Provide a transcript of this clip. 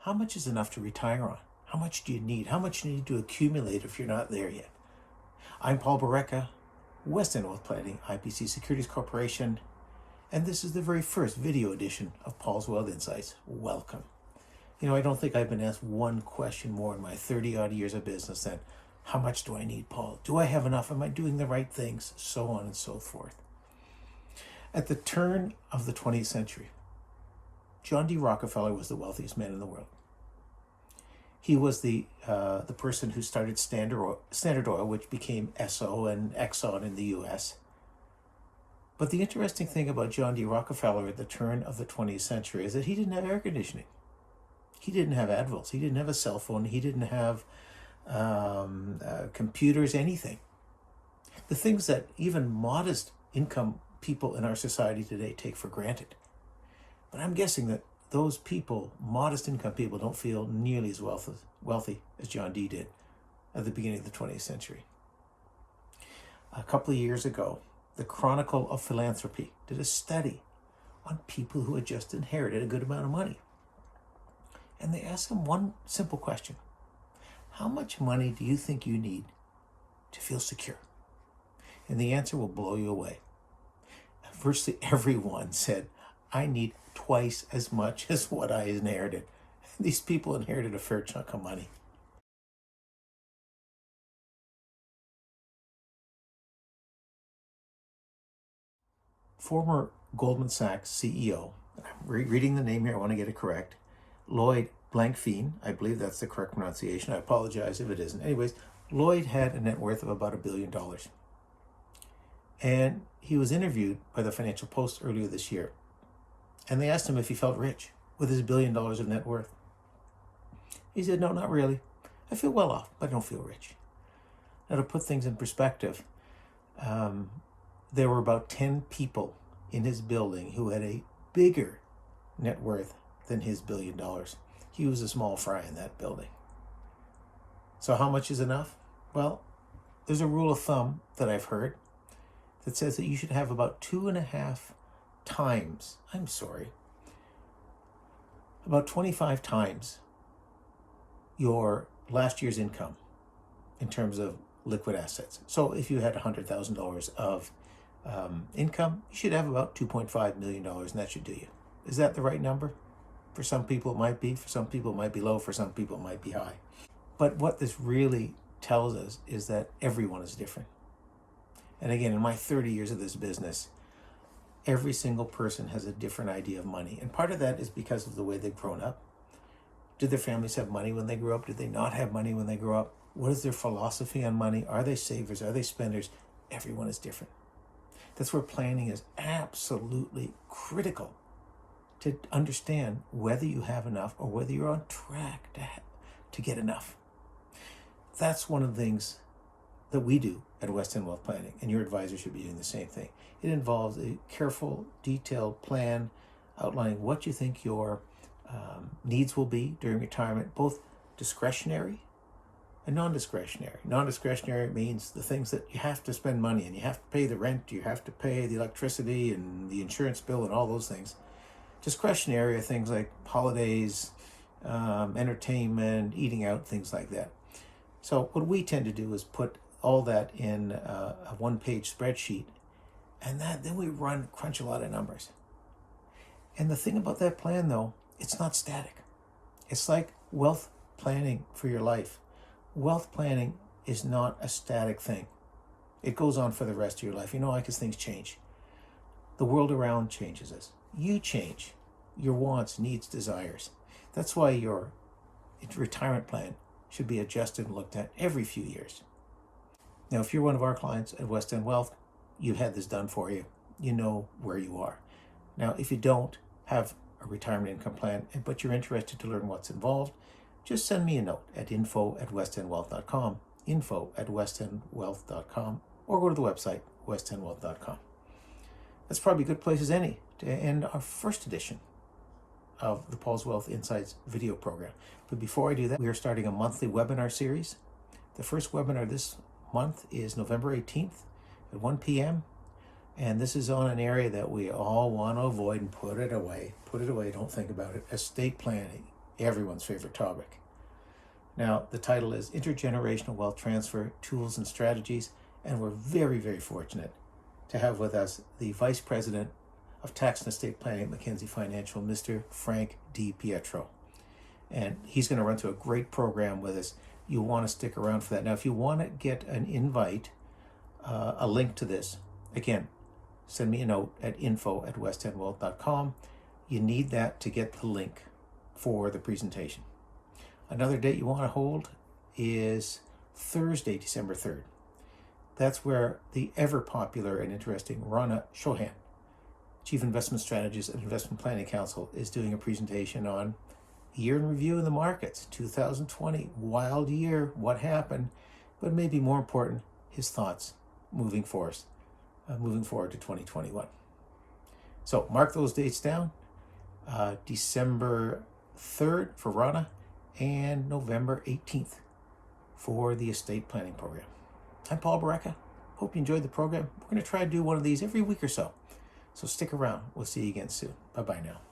How much is enough to retire on? How much do you need? How much do you need to accumulate if you're not there yet? I'm Paul Barreca, West End Wealth Planning, IPC Securities Corporation, and this is the very first video edition of Paul's Wealth Insights. Welcome. You know, I don't think I've been asked one question more in my 30-odd years of business than, how much do I need, Paul? Do I have enough? Am I doing the right things? So on and so forth. At the turn of the 20th century, John D. Rockefeller was the wealthiest man in the world. He was the person who started Standard Oil, which became Esso and Exxon in the U.S. But the interesting thing about John D. Rockefeller at the turn of the 20th century is that he didn't have air conditioning. He didn't have Advils. He didn't have a cell phone. He didn't have computers, anything. The things that even modest income people in our society today take for granted. But I'm guessing that those people, modest income people, don't feel nearly as wealthy as John D. did at the beginning of the 20th century. A couple of years ago, the Chronicle of Philanthropy did a study on people who had just inherited a good amount of money. And they asked them one simple question. How much money do you think you need to feel secure? And the answer will blow you away. Virtually everyone said, I need twice as much as what I inherited. These people inherited a fair chunk of money. Former Goldman Sachs CEO, I'm reading the name here, I want to get it correct, Lloyd Blankfein, I believe that's the correct pronunciation. I apologize if it isn't. Anyways, Lloyd had a net worth of about $1 billion. And he was interviewed by the Financial Post earlier this year. And they asked him if he felt rich with his $1 billion of net worth. He said, no, not really. I feel well off, but I don't feel rich. Now, to put things in perspective, there were about 10 people in his building who had a bigger net worth than his $1 billion. He was a small fry in that building. So how much is enough? Well, there's a rule of thumb that I've heard that says that you should have about 2.5 times, about 25 times your last year's income in terms of liquid assets. So if you had $100,000 of income, you should have about $2.5 million, and that should do you. Is that the right number? For some people it might be, for some people it might be low, for some people it might be high. But what this really tells us is that everyone is different. And again, in my 30 years of this business, every single person has a different idea of money. And part of that is because of the way they've grown up. Did their families have money when they grew up? Did they not have money when they grew up? What is their philosophy on money? Are they savers? Are they spenders? Everyone is different. That's where planning is absolutely critical to understand whether you have enough or whether you're on track to get enough. That's one of the things that we do at West End Wealth Planning, and your advisor should be doing the same thing. It involves a careful, detailed plan outlining what you think your needs will be during retirement, both discretionary and non-discretionary. Non-discretionary means the things that you have to spend money and you have to pay the rent, you have to pay the electricity and the insurance bill and all those things. Discretionary are things like holidays, entertainment, eating out, things like that. So what we tend to do is put all that in a one-page spreadsheet, and then we crunch a lot of numbers. And the thing about that plan, though, it's not static. It's like wealth planning for your life. Wealth planning is not a static thing. It goes on for the rest of your life. You know why? Because things change. The world around changes us. You change. Your wants, needs, desires. That's why your retirement plan should be adjusted and looked at every few years. Now, if you're one of our clients at West End Wealth, you've had this done for you. You know where you are. Now, if you don't have a retirement income plan, but you're interested to learn what's involved, just send me a note at info@westendwealth.com, info@westendwealth.com, or go to the website, westendwealth.com. That's probably a good place as any to end our first edition of the Paul's Wealth Insights video program. But before I do that, we are starting a monthly webinar series. The first webinar this month is November 18th at 1 p.m. And this is on an area that we all want to avoid and put it away. Put it away, don't think about it. Estate planning. everyone's favorite topic. Now, the title is Intergenerational Wealth Transfer Tools and Strategies, and we're very, very fortunate to have with us the Vice President of Tax and Estate Planning at Mackenzie Financial, Mr. Frank DiPietro. And he's going to run through a great program with us. You'll want to stick around for that. Now, if you want to get an invite, a link to this, again, send me a note at info@westendwealth.com. You need that to get the link for the presentation. Another date you want to hold is Thursday, December 3rd. That's where the ever popular and interesting Rana Chauhan, Chief Investment Strategist at Investment Planning Council, is doing a presentation on year in review in the markets. 2020, wild year, what happened, but maybe more important, his thoughts moving forward to 2021. So mark those dates down, December 3rd for Rana and November 18th for the estate planning program. I'm Paul Barreca. Hope you enjoyed the program. We're going to try to do one of these every week or so. So stick around. We'll see you again soon. Bye-bye now.